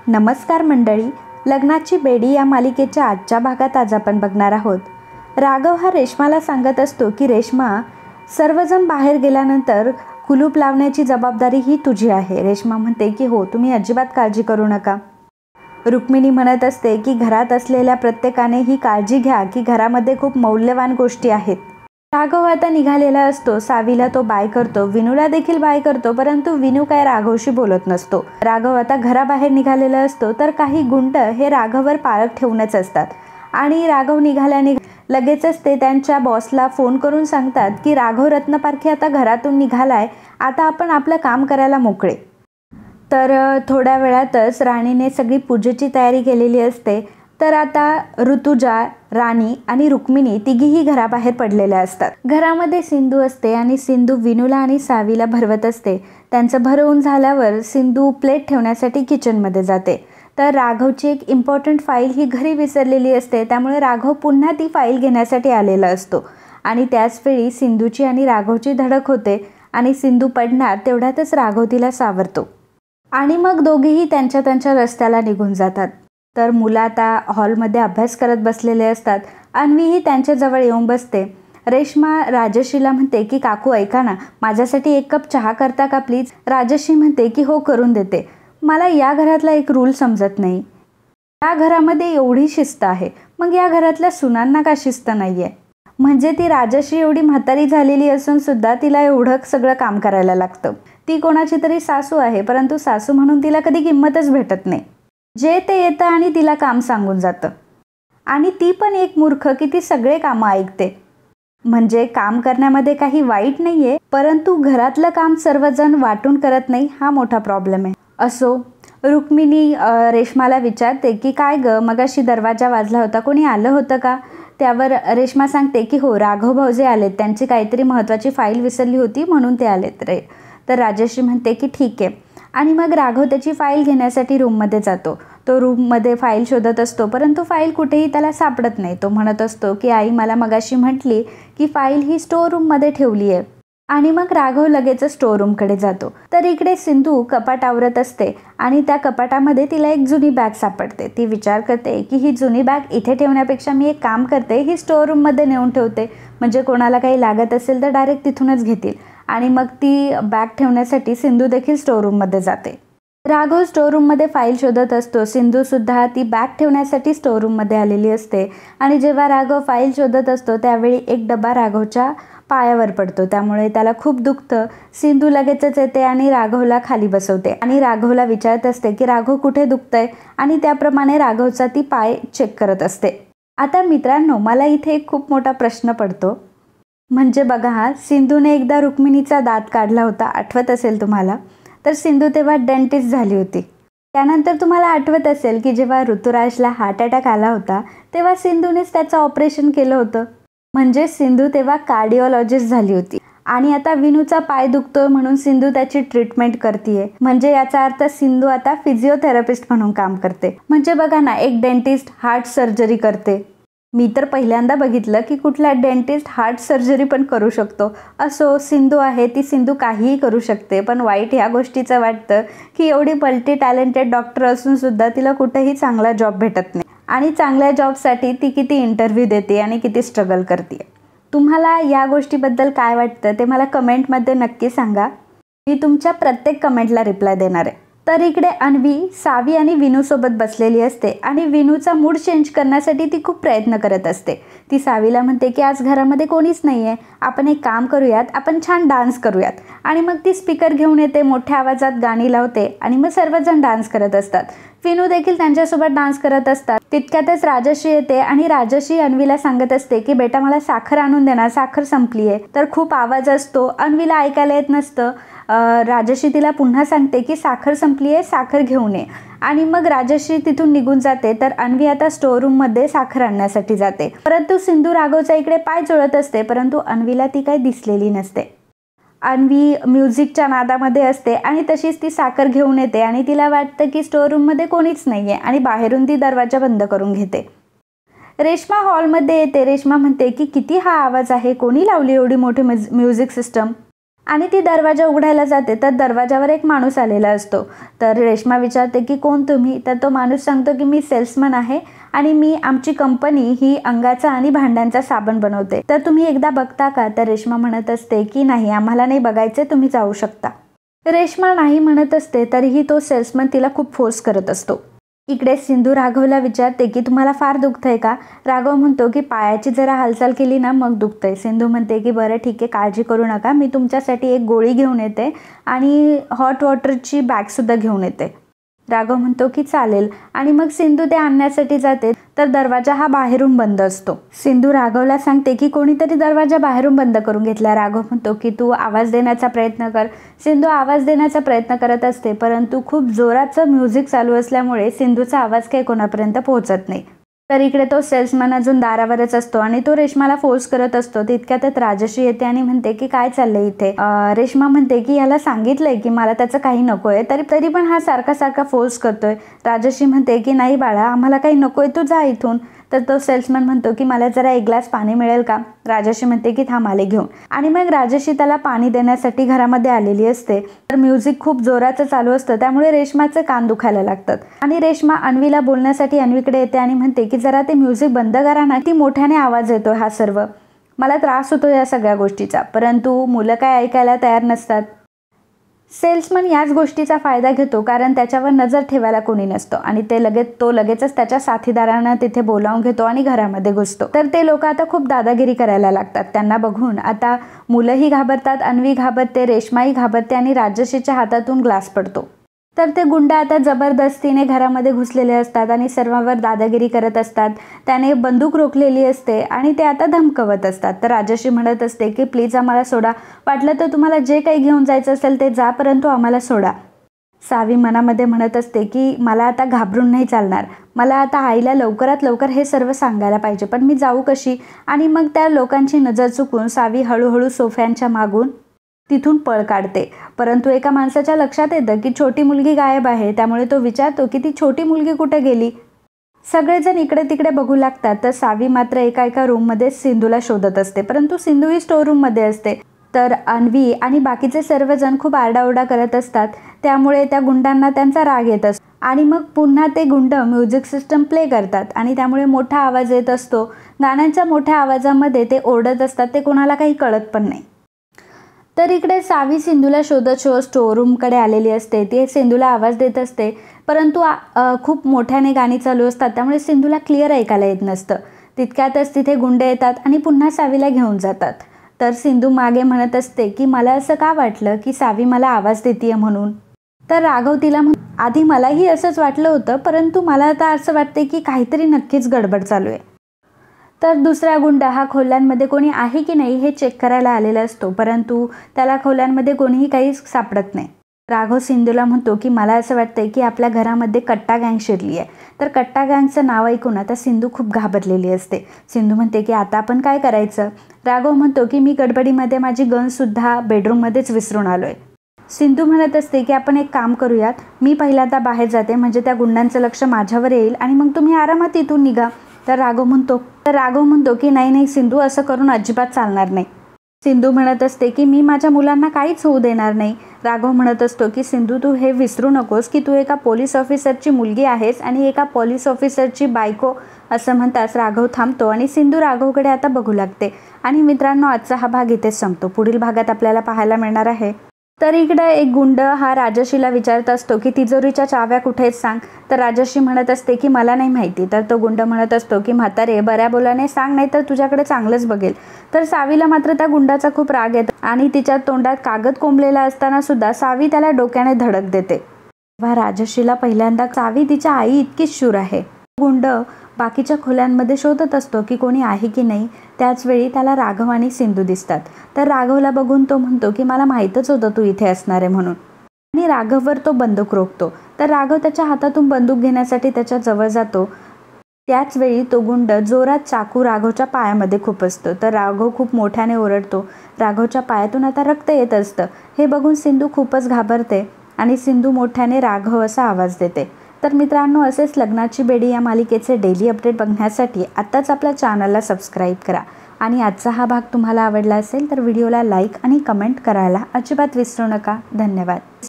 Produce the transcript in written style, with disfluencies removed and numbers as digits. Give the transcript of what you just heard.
नमस्कार मंडळी, लग्नाची बेडी या मालिकेच्या आजच्या भागात आज आपण बघणार आहोत. राघव हा रेश्माला सांगत असतो की रेश्मा, सर्वजण बाहेर गेल्यानंतर कुलूप लावण्याची जबाबदारी ही तुझी आहे. रेश्मा म्हणते की हो, तुम्ही अजिबात काळजी करू नका. रुक्मिणी म्हणत असते की घरात असलेल्या प्रत्येकाने ही काळजी घ्या की घरामध्ये खूप मौल्यवान गोष्टी आहेत. राघव आता निघालेला असतो. सावीला तो बाय करतो, विनूला देखील बाय करतो, परंतु विनू काय राघवशी बोलत नसतो. राघव आता घराबाहेर निघालेला असतो तर काही गुंड हे राघववर पाळत ठेवूनच असतात आणि राघव निघाल्याने लगेचच ते त्यांच्या बॉसला फोन करून सांगतात की राघव रत्नपारखी आता घरातून निघालाय, आता आपण आपलं काम करायला मोकळे. तर थोड्या वेळातच राणीने सगळी पूजेची तयारी केलेली असते. तर आता ऋतुजा, राणी आणि रुक्मिणी तिघीही घराबाहेर पडलेल्या असतात. घरामध्ये सिंधू असते आणि सिंधू विनूला आणि सावीला भरवत असते. त्यांचं भरवून झाल्यावर सिंधू प्लेट ठेवण्यासाठी किचनमध्ये जाते. तर राघवची एक इम्पॉर्टंट फाईल ही घरी विसरलेली असते, त्यामुळे राघव पुन्हा ती फाईल घेण्यासाठी आलेला असतो आणि त्याचवेळी सिंधूची आणि राघवची धडक होते आणि सिंधू पडणार तेवढ्यातच राघव तिला सावरतो आणि मग दोघेही त्यांच्या त्यांच्या रस्त्याला निघून जातात. तर मुलं आता हॉलमध्ये अभ्यास करत बसलेले असतात. अन्वीही त्यांच्याजवळ येऊन बसते. रेश्मा राजश्रीला म्हणते की काकू ऐका ना, माझ्यासाठी एक कप चहा करता का प्लीज. राजश्री म्हणते की हो, करून देते. मला या घरातला एक रूल समजत नाही. या घरामध्ये एवढी शिस्त आहे, मग या घरातल्या सुनांना का शिस्त नाही आहे? म्हणजे ती राजश्री एवढी म्हातारी झालेली असून सुद्धा तिला एवढं सगळं काम करायला लागतं. ती कोणाची तरी सासू आहे, परंतु सासू म्हणून तिला कधी किंमतच भेटत नाही. जे ते येतं आणि तिला काम सांगून जातं आणि ती पण एक मूर्ख की ती सगळे कामं ऐकते. म्हणजे काम करण्यामध्ये काही वाईट नाही आहे, परंतु घरातलं काम सर्वजण वाटून करत नाही, हा मोठा प्रॉब्लेम आहे. असो, रुक्मिणी रेश्माला विचारते की काय ग, मगाशी दरवाजा वाजला होता, कोणी आलं होतं का? त्यावर रेश्मा सांगते की हो, राघव भाऊजे आलेत, त्यांची काहीतरी महत्त्वाची फाईल विसरली होती म्हणून ते आलेत रे. तर राजश्री म्हणते की ठीक आहे आणि मग राघव त्याची फाईल घेण्यासाठी रूममध्ये जातो. तो रूममध्ये फाईल शोधत असतो, परंतु फाईल कुठेही त्याला सापडत नाही. तो म्हणत असतो की आई मला मगाशी म्हटली की फाईल ही स्टोर रूममध्ये ठेवली आहे आणि मग राघव लगेच स्टोर रूमकडे जातो. तर इकडे सिंधू कपाट आवरत असते आणि त्या कपाटामध्ये तिला एक जुनी बॅग सापडते. ती विचार करते की ही जुनी बॅग इथे ठेवण्यापेक्षा मी एक काम करते, ही स्टोर रूममध्ये नेऊन ठेवते, म्हणजे कोणाला काही लागत असेल तर डायरेक्ट तिथूनच घेतील. आणि मग ती बॅग ठेवण्यासाठी सिंधू देखील स्टोर रूममध्ये जाते. राघव स्टोर रूममध्ये फाईल शोधत असतो. सिंधू सुद्धा ती बॅग ठेवण्यासाठी स्टोर रूममध्ये आलेली असते आणि जेव्हा राघव फाईल शोधत असतो त्यावेळी एक डबा राघवच्या पायावर पडतो, त्यामुळे त्याला खूप दुखतं. सिंधू लगेचच येते आणि राघवला खाली बसवते आणि राघवला विचारत असते की राघव कुठे दुखतंय आणि त्याप्रमाणे राघवचा ती पाय चेक करत असते. आता मित्रांनो, मला इथे एक खूप मोठा प्रश्न पडतो. म्हणजे बघा हा, सिंधूने एकदा रुक्मिणीचा दात काढला होता, आठवत असेल तुम्हाला. तर सिंधू तेव्हा डेंटिस्ट झाली होती. त्यानंतर तुम्हाला आठवत असेल की जेव्हा ऋतुराजला हार्ट अटॅक आला होता तेव्हा सिंधूनेच त्याचं ऑपरेशन केलं होतं. म्हणजे सिंधू तेव्हा कार्डिओलॉजिस्ट झाली होती आणि आता विनूचा पाय दुखतोय म्हणून सिंधू त्याची ट्रीटमेंट करते. म्हणजे याचा अर्थ सिंधू आता फिजिओथेरपिस्ट म्हणून काम करते. म्हणजे बघा ना, एक डेंटिस्ट हार्ट सर्जरी करते. मी तर पहिल्यांदा बघितलं की कुठला डेंटिस्ट हार्ट सर्जरी पण करू शकतो. असो, सिंधू आहे, ती सिंधू काहीही करू शकते. पण वाईट ह्या गोष्टीचं वाटतं की एवढी मल्टी टॅलेंटेड डॉक्टर असून सुद्धा तिला कुठेही चांगला जॉब भेटत नाही आणि चांगल्या जॉबसाठी ती किती इंटरव्ह्यू देते आणि किती स्ट्रगल करते. तुम्हाला या गोष्टीबद्दल काय वाटतं ते मला कमेंटमध्ये नक्की सांगा. मी तुमच्या प्रत्येक कमेंटला रिप्लाय देणार आहे. तर इकडे अन्वी सावी आणि विनूसोबत बसलेली असते आणि विनूचा मूड चेंज करण्यासाठी ती खूप प्रयत्न करत असते. ती सावीला म्हणते की आज घरामध्ये कोणीच नाही आहे, आपण एक काम करूयात, आपण छान डान्स करूयात. आणि मग ती स्पीकर घेऊन येते, मोठ्या आवाजात गाणी लावते आणि मग सर्वजण डान्स करत असतात. विनू देखील त्यांच्यासोबत डान्स करत असतात. तितक्यातच राजश्री येते आणि राजश्री अन्वीला सांगत असते की बेटा मला साखर आणून देणार, साखर संपली आहे. तर खूप आवाज असतो, अन्वीला ऐकायला येत नसतं. राजश्री तिला पुन्हा सांगते की साखर संपली आहे, साखर घेऊन ये. आणि मग राजश्री तिथून निघून जाते. तर अन्वी आता स्टोर रूममध्ये साखर आणण्यासाठी जाते, परंतु सिंधू राघवचा इकडे पाय चोळत असते, परंतु अन्वीला ती काही दिसलेली नसते. अन्वी म्युझिकच्या नादामध्ये असते आणि तशीच ती साखर घेऊन येते आणि तिला वाटतं की स्टोर रूममध्ये कोणीच नाही आहे आणि बाहेरून ती दरवाजा बंद करून घेते. रेश्मा हॉलमध्ये येते. रेश्मा म्हणते की किती हा आवाज आहे, कोणी लावली एवढी मोठी म्युझिक सिस्टम. आणि ती दरवाजा उघडायला जाते तर दरवाजावर एक माणूस आलेला असतो. तर रेश्मा विचारते की कोण तुम्ही? तर तो माणूस सांगतो की मी सेल्समन आहे आणि मी आमची कंपनी ही अंगाचा आणि भांड्यांचा साबण बनवते, तर तुम्ही एकदा बघता का? तर रेश्मा म्हणत असते की नाही, आम्हाला नाही बघायचे, तुम्ही जाऊ शकता. रेश्मा नाही म्हणत असते तरीही तो सेल्समन तिला खूप फोर्स करत असतो. इकडे सिंधू राघवला विचारते की तुम्हाला फार दुखतंय का? राघव म्हणतो की पायाची जरा हालचाल केली ना मग दुखतंय. सिंधू म्हणते की बरं ठीक आहे, काळजी करू नका, मी तुमच्यासाठी एक गोळी घेऊन येते आणि हॉट वॉटरची बॅगसुद्धा घेऊन येते. राघव म्हणतो की चालेल आणि मग सिंधू ते आणण्यासाठी जाते तर दरवाजा हा बाहेरून बंद असतो. सिंधू राघवला सांगते की कोणीतरी दरवाजा बाहेरून बंद करून घेतला. राघव म्हणतो की तू आवाज देण्याचा प्रयत्न कर. सिंधू आवाज देण्याचा प्रयत्न करत असते परंतु खूप जोराचं म्युझिक चालू असल्यामुळे सिंधूचा आवाज काही कोणापर्यंत पोहोचत नाही. तर इकडे तो सेल्समन अजून दारावरच असतो आणि तो रेश्माला फोर्स करत असतो. तितक्यातच राजश्री येते आणि म्हणते की काय चाललंय इथे? रेश्मा म्हणते की याला सांगितलंय की मला त्याचं काही नकोय, तरी पण हा सारखा फोर्स करतोय. राजश्री म्हणते की नाही बाळा, आम्हाला काही नकोय, तू जा इथून. तर तो सेल्समन म्हणतो की मला जरा एक ग्लास पाणी मिळेल का? राजश्री म्हणते की थांब आले घेऊन. आणि मग राजश्री त्याला पाणी देण्यासाठी घरामध्ये आलेली असते. तर म्युझिक खूप जोराचं चालू असतं त्यामुळे रेश्माचे कान दुखायला लागतात आणि रेश्मा अन्वीला बोलण्यासाठी अन्वीकडे येते आणि म्हणते की जरा ते म्युझिक बंद करा ना, ती मोठ्याने आवाज येतो हा सर्व, मला त्रास होतो या सगळ्या गोष्टीचा. परंतु मुलं काय ऐकायला तयार नसतात. सेल्समन याच गोष्टीचा फायदा घेतो कारण त्याच्यावर नजर ठेवायला कोणी नसतं आणि तो लगेचच त्याच्या साथीदारांना तिथे बोलावून घेतो आणि घरामध्ये घुसतो. तर ते लोक आता खूप दादागिरी करायला लागतात. त्यांना बघून आता मुलंही घाबरतात, अन्वी घाबरते, रेश्माही घाबरते आणि राजश्रीच्या हातातून ग्लास पडतो. तर ते गुंड आता जबरदस्तीने घरामध्ये घुसलेले असतात आणि सर्वांवर दादागिरी करत असतात. त्याने बंदूक रोखलेली असते आणि ते आता धमकवत असतात. तर राजश्री म्हणत असते की प्लीज आम्हाला सोडा, वाटलं तर तुम्हाला जे काही घेऊन जायचं असेल ते जा, परंतु आम्हाला सोडा. सावी मनामध्ये म्हणत असते की मला आता घाबरून नाही चालणार, मला आता आईला लवकरात लवकर हे सर्व सांगायला पाहिजे, पण मी जाऊ कशी? आणि मग त्या लोकांची नजर चुकून सावी हळूहळू सोफ्यांच्या मागून तिथून पळ काढते. परंतु एका माणसाच्या लक्षात येतं की छोटी मुलगी गायब आहे, त्यामुळे तो विचारतो की ती छोटी मुलगी कुठे गेली? सगळेजण इकडे तिकडे बघू लागतात. तर सावी मात्र एका रूममध्ये सिंधूला शोधत असते, परंतु सिंधू ही स्टोर रूममध्ये असते. तर अन्वी आणि बाकीचे सर्वजण खूप आरडाओरडा करत असतात, त्यामुळे त्या गुंडांना त्यांचा राग येत असतो आणि मग पुन्हा ते गुंड म्युझिक सिस्टम प्ले करतात आणि त्यामुळे मोठा आवाज येत असतो. गाण्यांच्या मोठ्या आवाजामध्ये ते ओरडत असतात, ते कोणाला काही कळत पण नाही. तर इकडे सावी सिंधूला शोधत स्टोर रूमकडे आलेली असते. ती सिंधूला आवाज देत असते परंतु खूप मोठ्याने गाणी चालू असतात त्यामुळे सिंधूला क्लिअर ऐकायला येत नसतं. तितक्यातच तिथे गुंड येतात आणि पुन्हा सावीला घेऊन जातात. तर सिंधू मागे म्हणत असते की मला असं का वाटलं की सावी मला आवाज देतीये म्हणून. तर राघव तिला आधी मलाही असंच वाटलं होतं, परंतु मला आता असं वाटते की काहीतरी नक्कीच गडबड चालू आहे. तर दुसरा गुंड हा खोल्यांमध्ये कोणी आहे की नाही हे चेक करायला आलेला असतो, परंतु त्याला खोल्यांमध्ये कोणीही काही सापडत नाही. राघव सिंधूला म्हणतो की मला असं वाटतंय की आपल्या घरामध्ये कट्टा गँग शिरली आहे. तर कट्टा गँगचं नाव ऐकून आता सिंधू खूप घाबरलेली असते. सिंधू म्हणते की आता आपण काय करायचं? राघव म्हणतो की मी गडबडीमध्ये माझी गनसुद्धा बेडरूममध्येच विसरून आलोय. सिंधू म्हणत असते की आपण एक काम करूयात, मी पहिल्यांदा बाहेर जाते म्हणजे त्या गुंडांचं लक्ष माझ्यावर येईल आणि मग तुम्ही आरामात इथून निघा. तर राघव म्हणतो की नाही सिंधू, असं करून अजिबात चालणार नाही. सिंधू म्हणत असते की मी माझ्या मुलांना काहीच होऊ देणार नाही. राघव म्हणत असतो की सिंधू, तू हे विसरू नकोस की तू एका पोलीस ऑफिसरची मुलगी आहेस आणि एका पोलीस ऑफिसरची बायको. असं म्हणताच राघव थांबतो आणि सिंधू राघवकडे आता बघू लागते. आणि मित्रांनो, आजचा हा भाग इथेच संपतो. पुढील भागात आपल्याला पाहायला मिळणार आहे. तर इकडे एक गुंड हा राजश्रीला विचारत असतो की तिजोरीच्या चाव्या कुठे आहेत सांग. तर राजश्री म्हणत असते की मला नाही माहिती. तर तो गुंड म्हणत असतो की म्हातारे, बऱ्या बोलाने सांग, नाही तर तुझ्याकडे चांगलंच बघेल. तर सावीला मात्र त्या गुंडाचा खूप राग येतो आणि तिच्या तोंडात कागद कोंबलेला असताना सुद्धा सावी त्याला डोक्याने धडक देते. तेव्हा राजश्रीला पहिल्यांदा सावी तिच्या आई इतकीच शूर आहे. गुंड बाकीच्या खोल्यांमध्ये शोधत असतो की कोणी आहे की नाही. त्याच वेळी त्याला राघव आणि सिंधू दिसतात. तर राघवला बघून तो म्हणतो की मला माहीतच होतं तू इथे असणार आहे म्हणून, आणि राघववर तो बंदूक रोखतो. तर राघव त्याच्या हातातून बंदूक घेण्यासाठी त्याच्या जवळ जातो. त्याच वेळी तो गुंड जोरात चाकू राघवच्या पायामध्ये खुपसतो. तर राघव खूप मोठ्याने ओरडतो. राघवच्या पायातून आता रक्त येत असतं. हे बघून सिंधू खूपच घाबरते आणि सिंधू मोठ्याने राघव असा आवाज देते. तर मित्रांनो, असेच लग्नाची बेडी या मालिकेचे डेली अपडेट बघण्यासाठी आत्ताच आपल्या चॅनलला सबस्क्राईब करा आणि आजचा हा भाग तुम्हाला आवडला असेल तर व्हिडिओला लाईक आणि कमेंट करायला अजिबात विसरू नका. धन्यवाद.